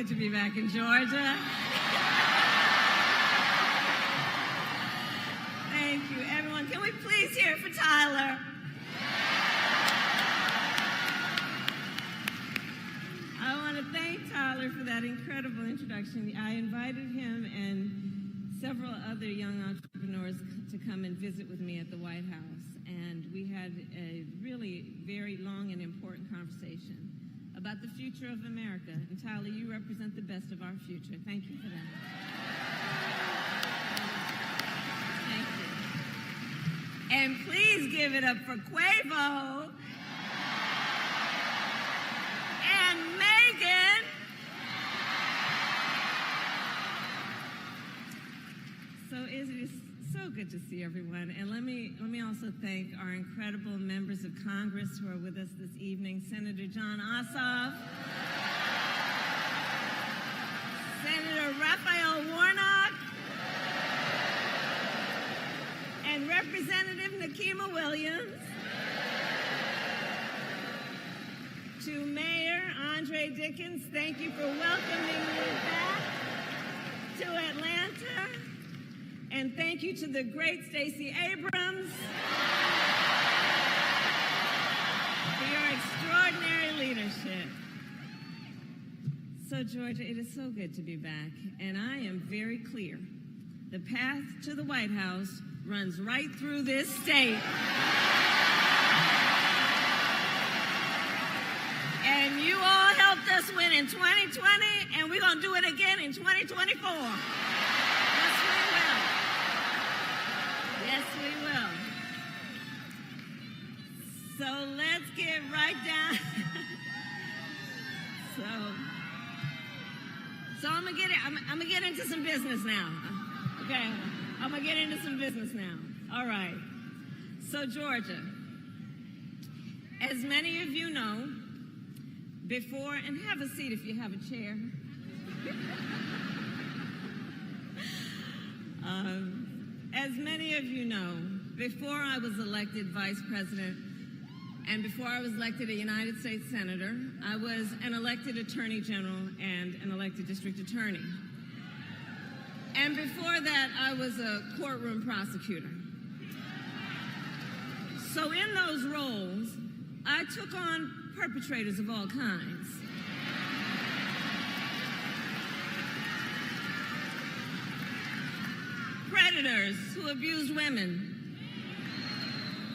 good to be back in Georgia. Thank you, everyone. Can we please hear it for Tyler? I want to thank Tyler for that incredible introduction. I invited him and several other young entrepreneurs to come and visit with me at the White House. And we had a really very long and important conversation about the future of America. And Tyler, you represent the best of our future. Thank you for that. Thank you. And please give it up for Quavo and Megan. So it is so good to see everyone. And let me also thank our incredible members of Congress who are with us this evening. Senator John Ossoff, Senator Raphael Warnock, and Representative Nikema Williams. To Mayor Andre Dickens, thank you for welcoming me back to Atlanta. And thank you to the great Stacey Abrams for your extraordinary leadership. So, Georgia, it is so good to be back. And I am very clear. The path to the White House runs right through this state. And you all helped us win in 2020, and we're going to do it again in 2024. Yes, we will. Yes, we will. So let's get right down. So I'm gonna get into some business now. Okay, I'm gonna get into some business now. All right. So Georgia, as many of you know, before, and have a seat if you have a chair. As many of you know, before I was elected vice president and before I was elected a United States senator, I was an elected attorney general and an elected district attorney. And before that, I was a courtroom prosecutor. So in those roles, I took on perpetrators of all kinds. Predators who abused women,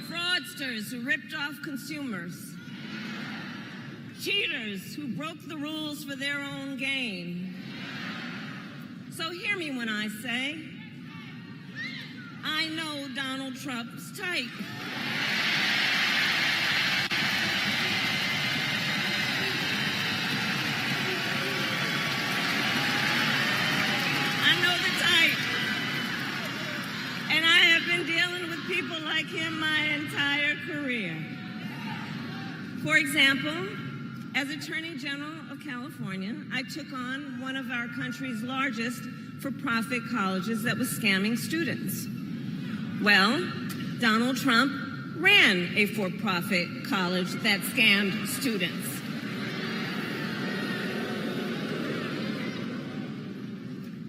fraudsters who ripped off consumers, cheaters who broke the rules for their own gain. So hear me when I say, I know Donald Trump's type. Dealing with people like him my entire career. For example, as Attorney General of California, I took on one of our country's largest for-profit colleges that was scamming students. Well, Donald Trump ran a for-profit college that scammed students.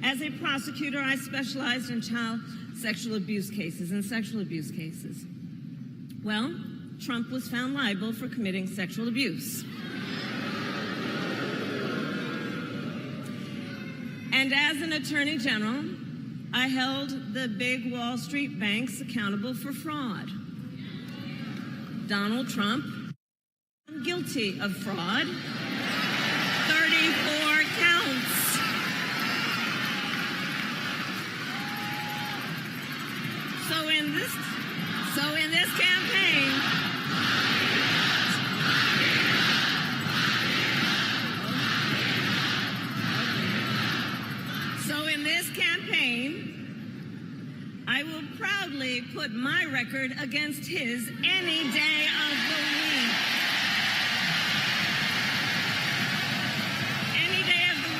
As a prosecutor, I specialized in child sexual abuse cases and sexual abuse cases. Well, Trump was found liable for committing sexual abuse. And as an attorney general, I held the big Wall Street banks accountable for fraud. Donald Trump, guilty of fraud, 34 counts. So in this campaign, I will proudly put my record against his any day of the week. Any day of the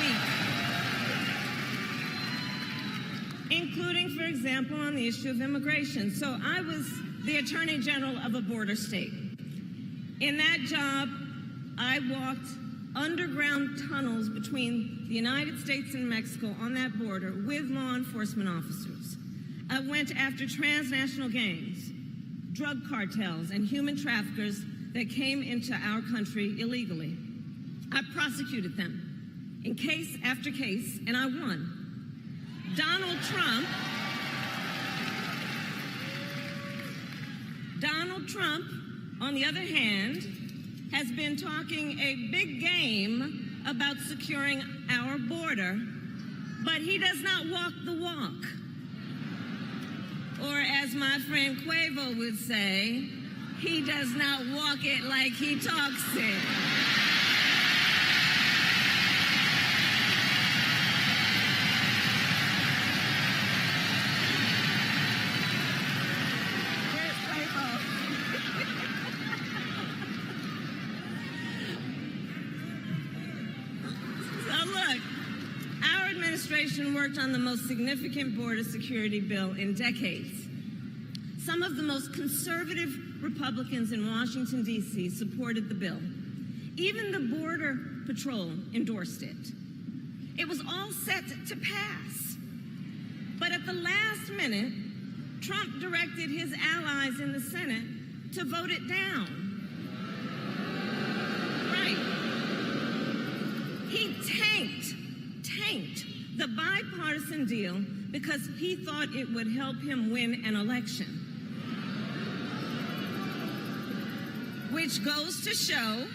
week. Including, for example, on the issue of immigration. So I was the Attorney General of a border state. In that job, I walked underground tunnels between the United States and Mexico on that border with law enforcement officers. I went after transnational gangs, drug cartels, and human traffickers that came into our country illegally. I prosecuted them in case after case, and I won. Donald Trump, on the other hand, has been talking a big game about securing our border, but he does not walk the walk. Or as my friend Quavo would say, he does not walk it like he talks it. Administration worked on the most significant border security bill in decades. Some of the most conservative Republicans in Washington, D.C. supported the bill. Even the Border Patrol endorsed it. It was all set to pass. But at the last minute, Trump directed his allies in the Senate to vote it down. Right. He tanked the bipartisan deal because he thought it would help him win an election. Which goes to show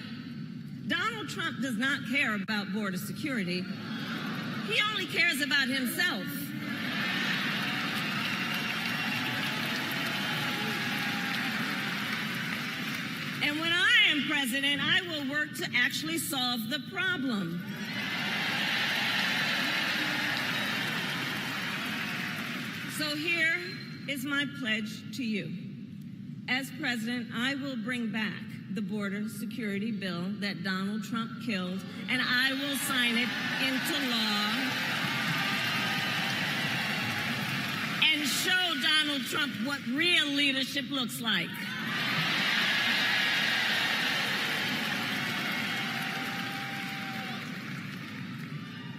Donald Trump does not care about border security. He only cares about himself. And when I am president, I will work to actually solve the problem. So here is my pledge to you. As president, I will bring back the border security bill that Donald Trump killed, and I will sign it into law and show Donald Trump what real leadership looks like.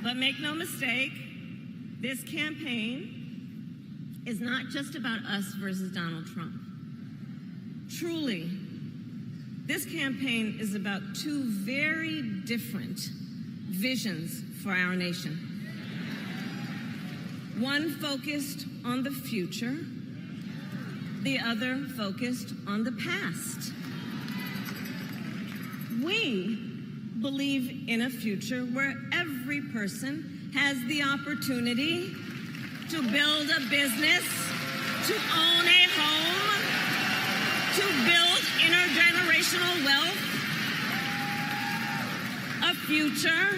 But make no mistake, this campaign is not just about us versus Donald Trump. Truly, this campaign is about two very different visions for our nation. One focused on the future, the other focused on the past. We believe in a future where every person has the opportunity to build a business, to own a home, to build intergenerational wealth, a future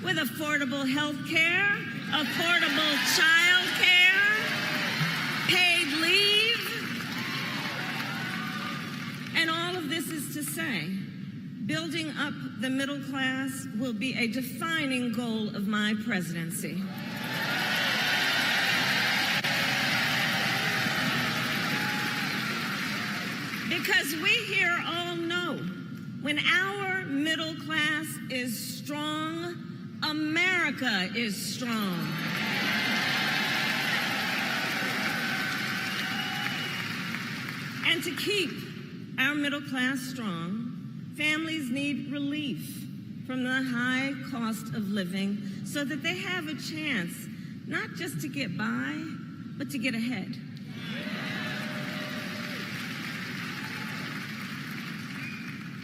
with affordable health care, affordable child care, paid leave. And all of this is to say, building up the middle class will be a defining goal of my presidency. Because we here all know, when our middle class is strong, America is strong. And to keep our middle class strong, families need relief from the high cost of living so that they have a chance not just to get by, but to get ahead.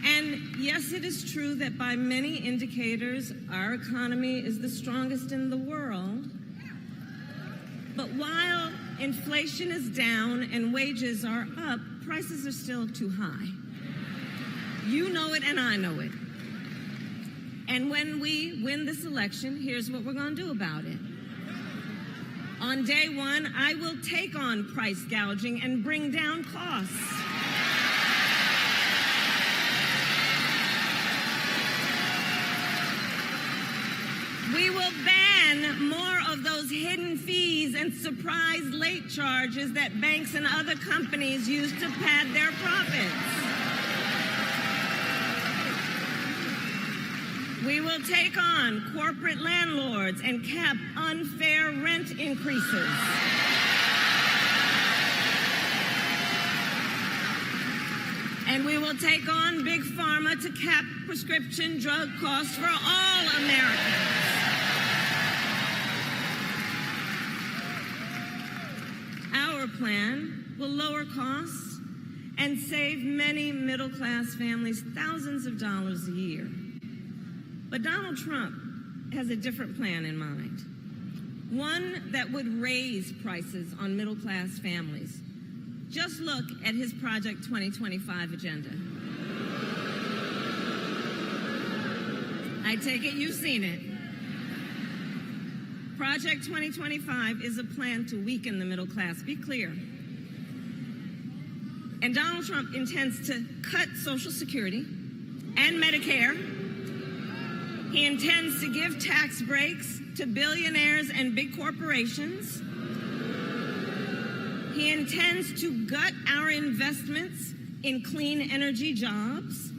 And yes, it is true that by many indicators, our economy is the strongest in the world. But while inflation is down and wages are up, prices are still too high. You know it and I know it. And when we win this election, here's what we're going to do about it. On day one, I will take on price gouging and bring down costs. We will ban more of those hidden fees and surprise late charges that banks and other companies use to pad their profits. We will take on corporate landlords and cap unfair rent increases. And we will take on Big Pharma to cap prescription drug costs for all Americans. Our plan will lower costs and save many middle-class families thousands of dollars a year. But Donald Trump has a different plan in mind, one that would raise prices on middle-class families. Just look at his Project 2025 agenda. I take it you've seen it. Project 2025 is a plan to weaken the middle class. Be clear. And Donald Trump intends to cut Social Security and Medicare. He intends to give tax breaks to billionaires and big corporations. He intends to gut our investments in clean energy jobs.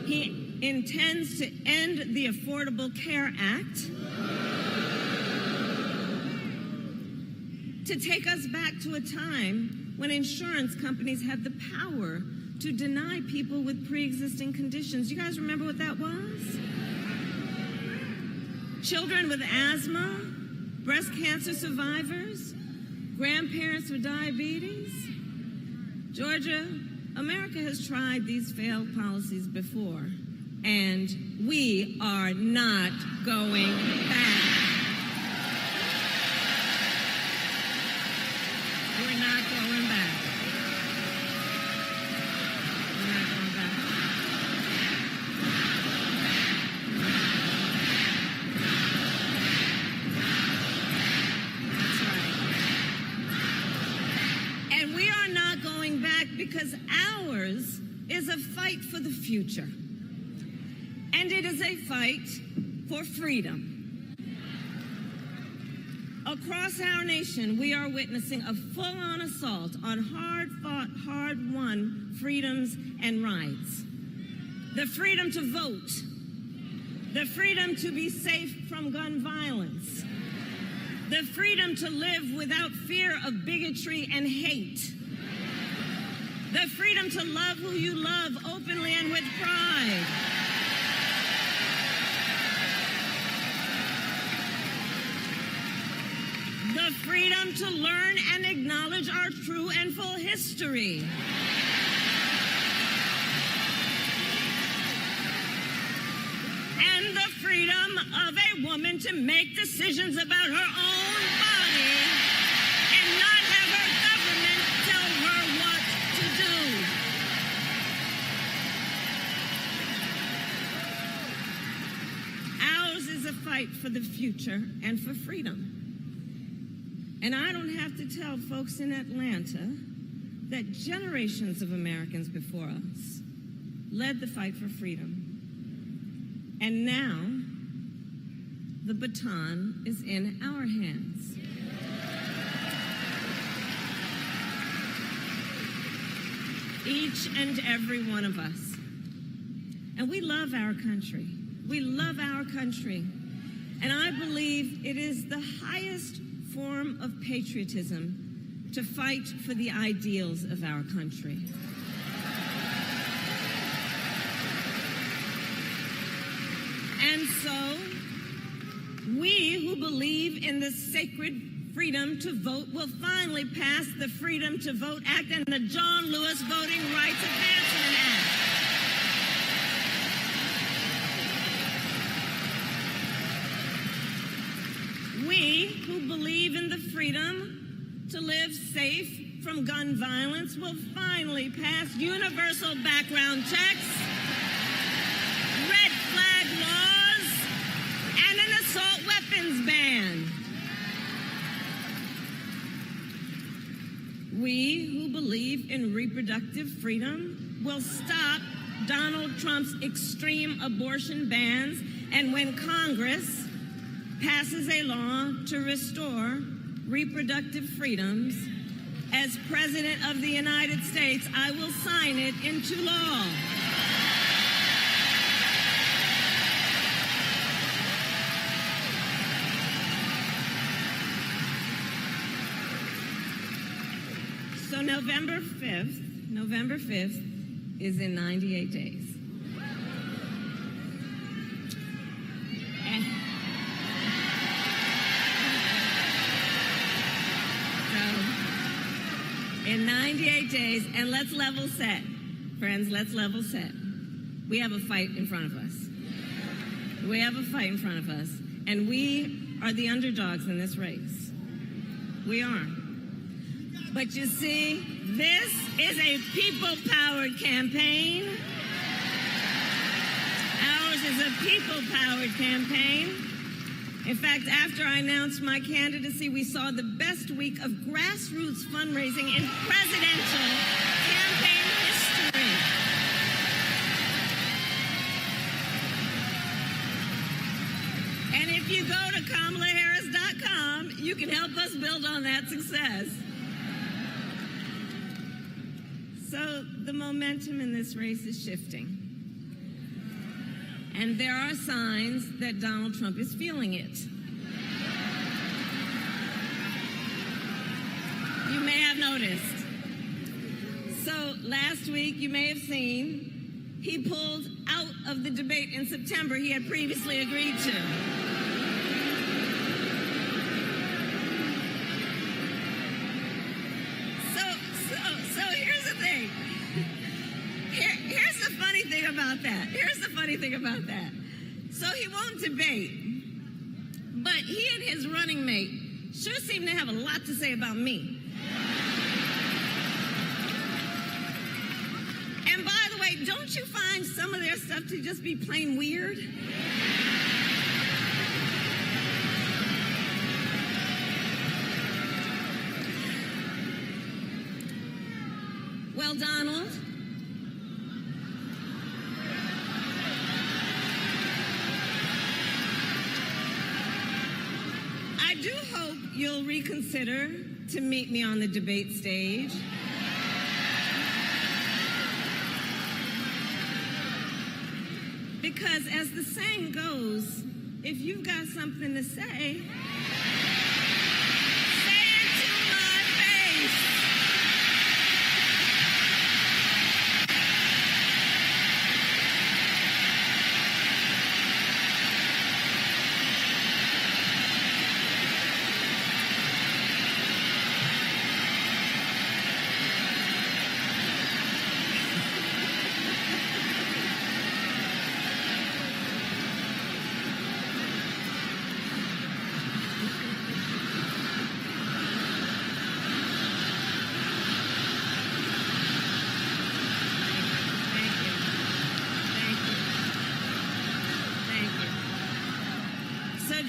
He intends to end the Affordable Care Act, to take us back to a time when insurance companies had the power to deny people with pre-existing conditions. You guys remember what that was? Children with asthma, breast cancer survivors, grandparents with diabetes. Georgia, America has tried these failed policies before, and we are not going back. We're not going back. We're not going back. That's right. And we are not going back because ours is a fight for the future. And it is a fight for freedom. Across our nation, we are witnessing a full-on assault on hard-fought, hard-won freedoms and rights. The freedom to vote, the freedom to be safe from gun violence, the freedom to live without fear of bigotry and hate, the freedom to love who you love openly and with pride. The freedom to learn and acknowledge our true and full history. And the freedom of a woman to make decisions about her own body and not have her government tell her what to do. Ours is a fight for the future and for freedom. And I don't have to tell folks in Atlanta that generations of Americans before us led the fight for freedom. And now the baton is in our hands. Each and every one of us. And we love our country. We love our country. And I believe it is the highest form of patriotism to fight for the ideals of our country. And so, we who believe in the sacred freedom to vote will finally pass the Freedom to Vote Act and the John Lewis Voting Rights Advancement Act. We who believe in the freedom to live safe from gun violence will finally pass universal background checks, red flag laws, and an assault weapons ban. We who believe in reproductive freedom will stop Donald Trump's extreme abortion bans, and when Congress passes a law to restore reproductive freedoms, as President of the United States, I will sign it into law. So November 5th is in 98 days. In 98 days, and let's level set. Friends, let's level set. We have a fight in front of us. We have a fight in front of us, and we are the underdogs in this race. We are. But you see, this is a people-powered campaign. Ours is a people-powered campaign. In fact, after I announced my candidacy, we saw the best week of grassroots fundraising in presidential campaign history. And if you go to KamalaHarris.com, you can help us build on that success. So the momentum in this race is shifting. And there are signs that Donald Trump is feeling it. You may have noticed. So last week, you may have seen, he pulled out of the debate in September he had previously agreed to. So here's the thing. Here's the funny thing about that. So he won't debate, but he and his running mate sure seem to have a lot to say about me. And by the way, don't you find some of their stuff to just be plain weird? Well, Donald, I do hope you'll reconsider to meet me on the debate stage. Because as the saying goes, if you've got something to say, say it to my face.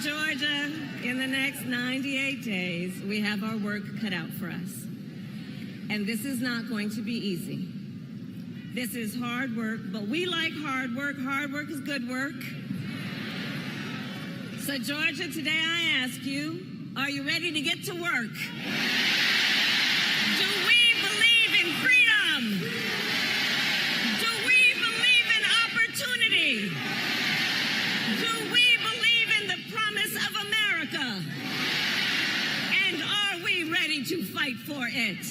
Georgia, in the next 98 days, we have our work cut out for us. And this is not going to be easy. This is hard work, but we like hard work. Hard work is good work. So, Georgia, today I ask you, are you ready to get to work? Do we believe in freedom? Do we believe in opportunity? Do we believe in the promise of America? And are we ready to fight for it?